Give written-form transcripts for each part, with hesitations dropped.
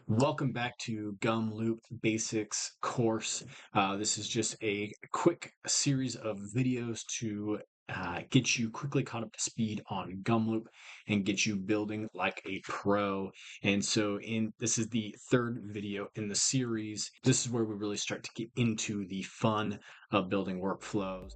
Welcome back to GumLoop Basics Course. This is just a quick series of videos to get you quickly caught up to speed on GumLoop and get you building like a pro. And so this is the third video in the series. This is where we really start to get into the fun of building workflows.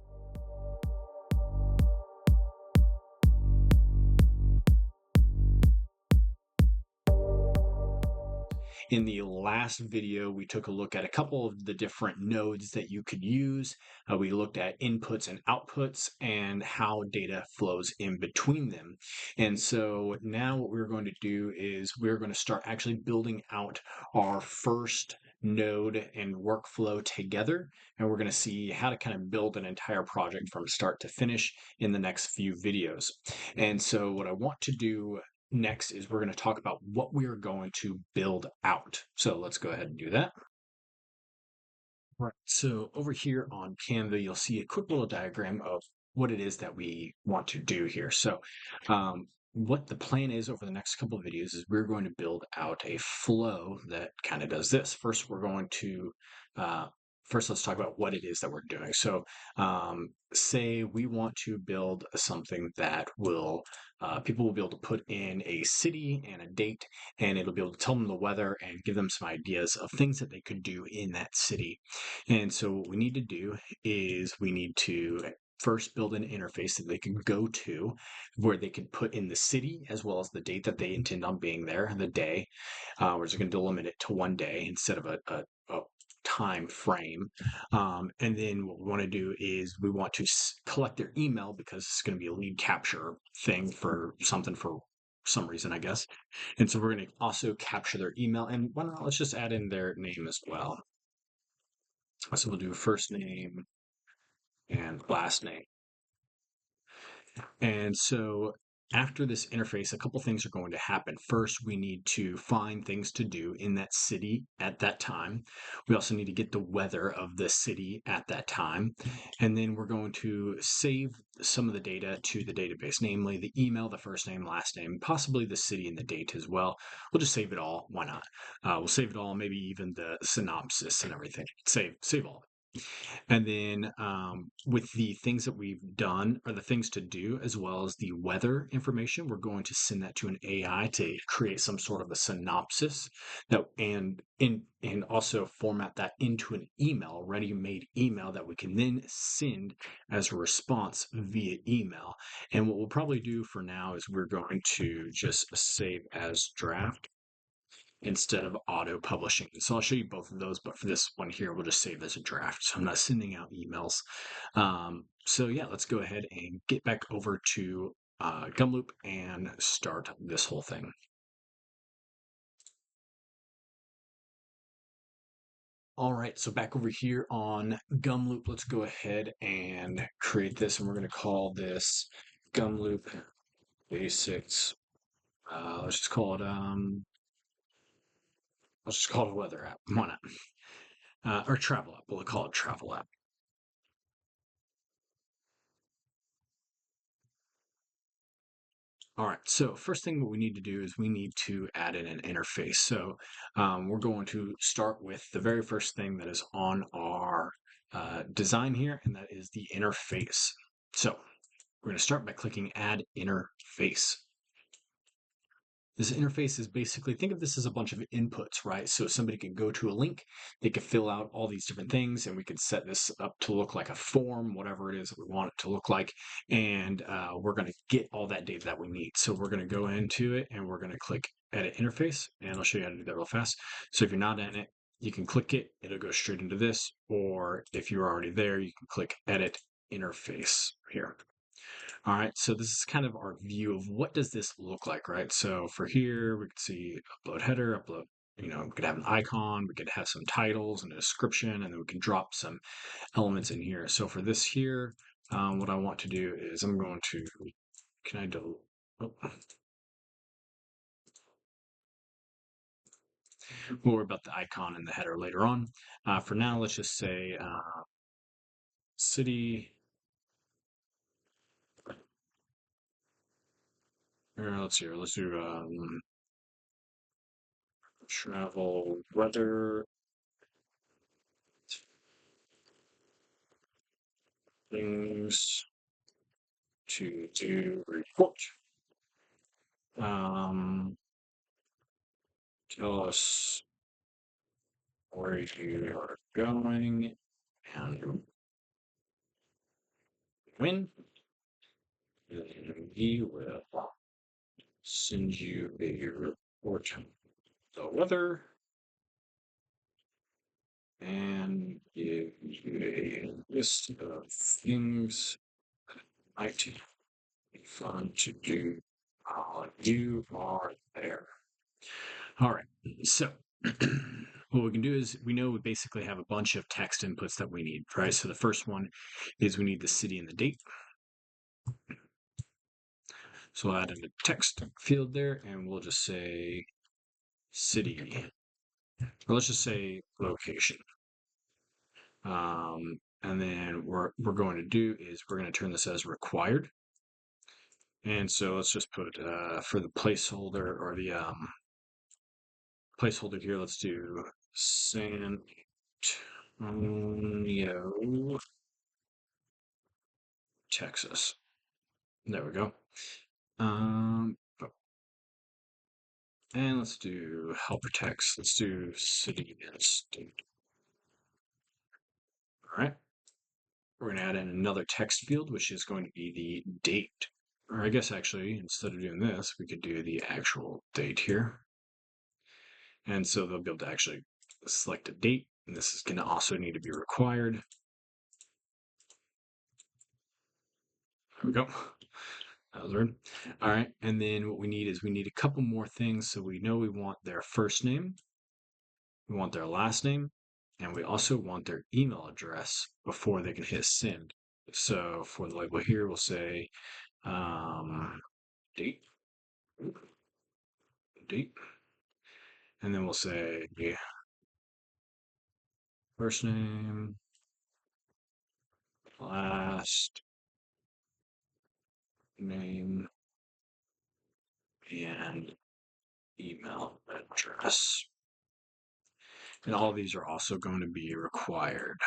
In the last video, we took a look at a couple of the different nodes that you could use. We looked at inputs and outputs and how data flows in between them. And so now what we're going to do is we're going to start actually building out our first node and workflow together. And we're going to see how to kind of build an entire project from start to finish in the next few videos. And so what I want to do next is we're going to talk about what we are going to build out. So let's go ahead and do that. Right. So over here on Canva, you'll see a quick little diagram of what it is that we want to do here. So what the plan is over the next couple of videos is we're going to build out a flow that kind of does this. First, we're going to first let's talk about what it is that we're doing. So say we want to build something that will people will be able to put in a city and a date, and it'll be able to tell them the weather and give them some ideas of things that they could do in that city. And so what we need to do is we need to first build an interface that they can go to where they can put in the city as well as the date that they intend on being there, the day. We're just going to delimit it to one day instead of a time frame. And then what we want to do is we want to collect their email because it's going to be a lead capture thing for something for some reason, I guess. And so we're going to also capture their email. And why not, let's just add in their name as well. So we'll do first name and last name. And so after this interface, a couple things are going to happen. First, we need to find things to do in that city at that time. We also need to get the weather of the city at that time. And then we're going to save some of the data to the database, namely the email, the first name, last name, possibly the city and the date as well. We'll just save it all. Why not? We'll save it all, maybe even the synopsis and everything. Save all. And then with the things that we've done or the things to do, as well as the weather information, we're going to send that to an AI to create some sort of a synopsis that and also format that into an email, ready-made email that we can then send as a response via email. And what we'll probably do for now is we're going to just save as draft instead of auto publishing. So I'll show you both of those, but for this one here, we'll just save as a draft. So I'm not sending out emails. So yeah, let's go ahead and get back over to GumLoop and start this whole thing. All right, so back over here on GumLoop, let's go ahead and create this, and we're going to call this GumLoop Basics. Let's just call it a weather app. Why not? Or travel app. We'll call it travel app. All right, so first thing what we need to do is we need to add in an interface. So we're going to start with the very first thing that is on our design here, and that is the interface. So we're going to start by clicking Add Interface. This interface is basically, think of this as a bunch of inputs, right? So somebody can go to a link, they can fill out all these different things, and we can set this up to look like a form, whatever it is that we want it to look like. And we're going to get all that data that we need. So we're going to go into it and we're going to click Edit Interface, and I'll show you how to do that real fast. So if you're not in it, you can click it, it'll go straight into this. Or if you're already there, you can click Edit Interface here. All right, so this is kind of our view of what does this look like, right? So for here, we could see upload header, upload, we could have an icon, we could have some titles and a description, and then we can drop some elements in here. So for this here, what I want to do is I'm going to, can I do, oh, we'll worry about the icon and the header later on. For now, let's just say city, or let's do travel weather things to do report. Um, Tell us where you are going and when. And we will send you a report of the weather and give you a list of things might be fun to do while you are there. All right, so what we can do is we know we basically have a bunch of text inputs that we need, right? So the first one is we need the city and the date. So I'll add in a text field there and we'll just say city, or let's just say location. And then what we're going to do is we're going to turn this as required. And so let's just put for the placeholder or the placeholder here, let's do San Antonio, Texas. There we go. And let's do helper text. Let's do city and state. All right. We're going to add in another text field, which is going to be the date. Or I guess actually, instead of doing this, we could do the actual date here. And so they'll be able to actually select a date. And this is going to also need to be required. There we go. That was weird. All right. And then what we need is we need a couple more things. So we know we want their first name, we want their last name, and we also want their email address before they can hit send. So for the label here, we'll say date, date, and then we'll say first name, last name, and email address. And all these are also going to be required.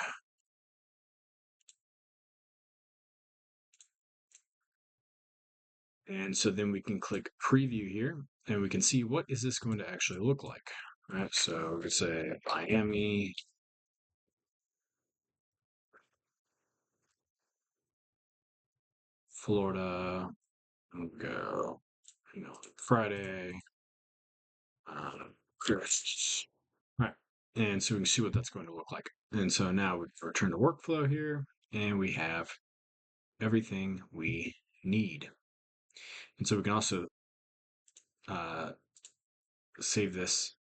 And so then we can click preview here and we can see what is this going to actually look like. Right, so we could say Miami, Florida, we'll go, Friday, Chris. Right. And so we can see what that's going to look like. And so now we return to workflow here and we have everything we need. And so we can also save this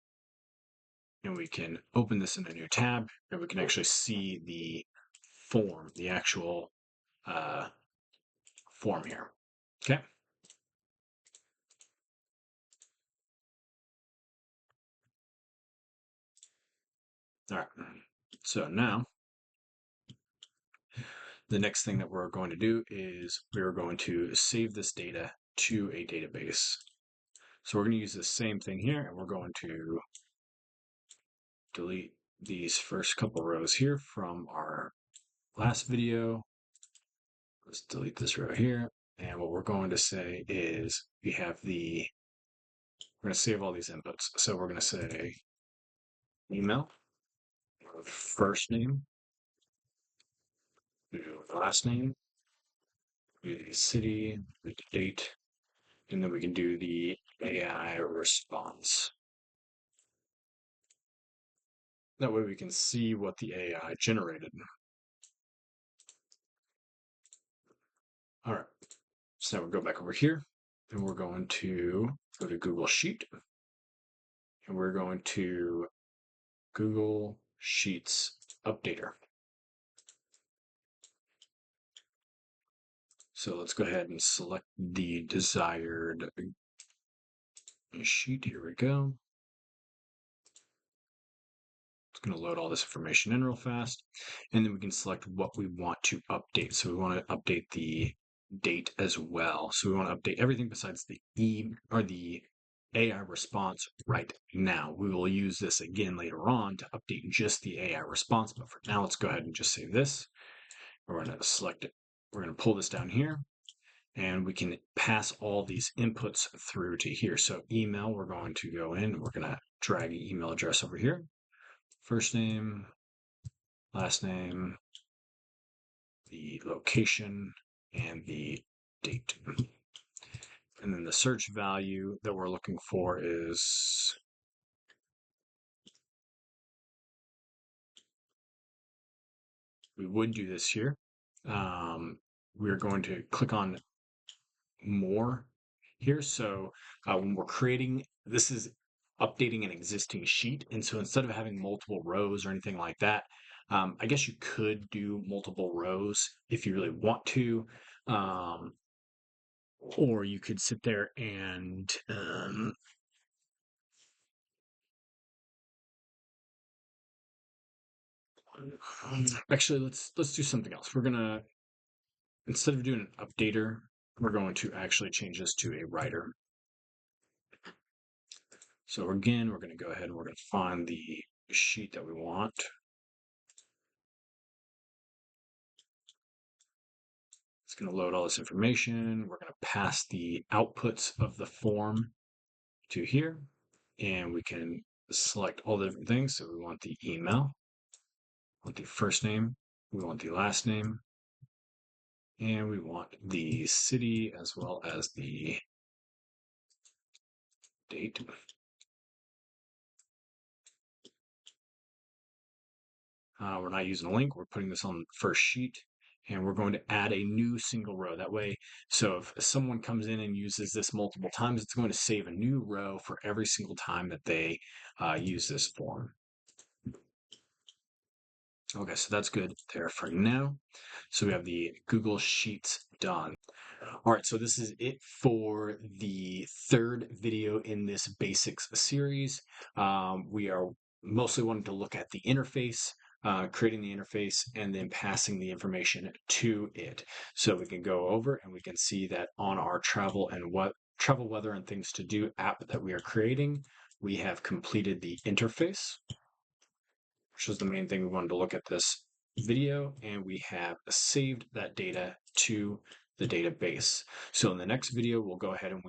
and we can open this in a new tab and we can actually see the form, the actual form here. Okay. All right. So now the next thing that we're going to do is we're going to save this data to a database. So we're going to use the same thing here and we're going to delete these first couple rows here from our last video. Let's delete this row here. And what we're going to say is we're going to save all these inputs. So we're going to say email, first name, last name, the city, the date, and then we can do the AI response. That way we can see what the AI generated. All right, so now we'll go back over here and we're going to go to Google Sheet and we're going to Google Sheets Updater. So let's go ahead and select the desired sheet. Here we go. It's going to load all this information in real fast. And then we can select what we want to update. So we want to update the date as well. So we want to update everything besides the AI response right now. We will use this again later on to update just the AI response, but for now, let's go ahead and just save this. We're going to select it. We're going to pull this down here, and we can pass all these inputs through to here. So email, we're going to go in, we're going to drag an email address over here. First name, last name, the location, and the date. And then the search value that we're looking for is we would do this here. We're going to click on more here. So when we're creating, this is updating an existing sheet. And so instead of having multiple rows or anything like that, I guess you could do multiple rows if you really want to. Or you could sit there and actually let's do something else. We're gonna, instead of doing an updater, we're going to actually change this to a writer. So again, we're going to go ahead and we're going to find the sheet that we want. It's going to load all this information. We're going to pass the outputs of the form to here, and we can select all the different things. So we want the email, we want the first name, we want the last name, and we want the city as well as the date. We're not using a link. We're putting this on the first sheet, and we're going to add a new single row. That way, so if someone comes in and uses this multiple times, it's going to save a new row for every single time that they use this form. Okay, so that's good there for now. So we have the Google Sheets done. All right, so this is it for the third video in this basics series. We are mostly wanting to look at the interface, creating the interface, and then passing the information to it. So we can go over and we can see that on our travel and what travel, weather, and things to do app that we are creating, we have completed the interface, which is the main thing we wanted to look at this video, and we have saved that data to the database. So in the next video, we'll go ahead and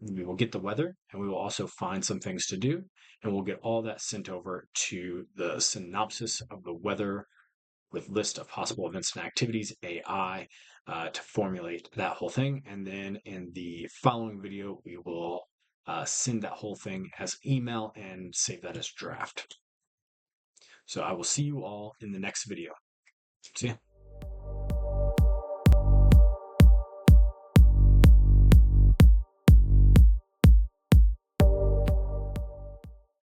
we will get the weather, and we will also find some things to do, and we'll get all that sent over to the synopsis of the weather with list of possible events and activities, AI, to formulate that whole thing. And then in the following video, we will send that whole thing as email and save that as draft. So I will see you all in the next video. See ya.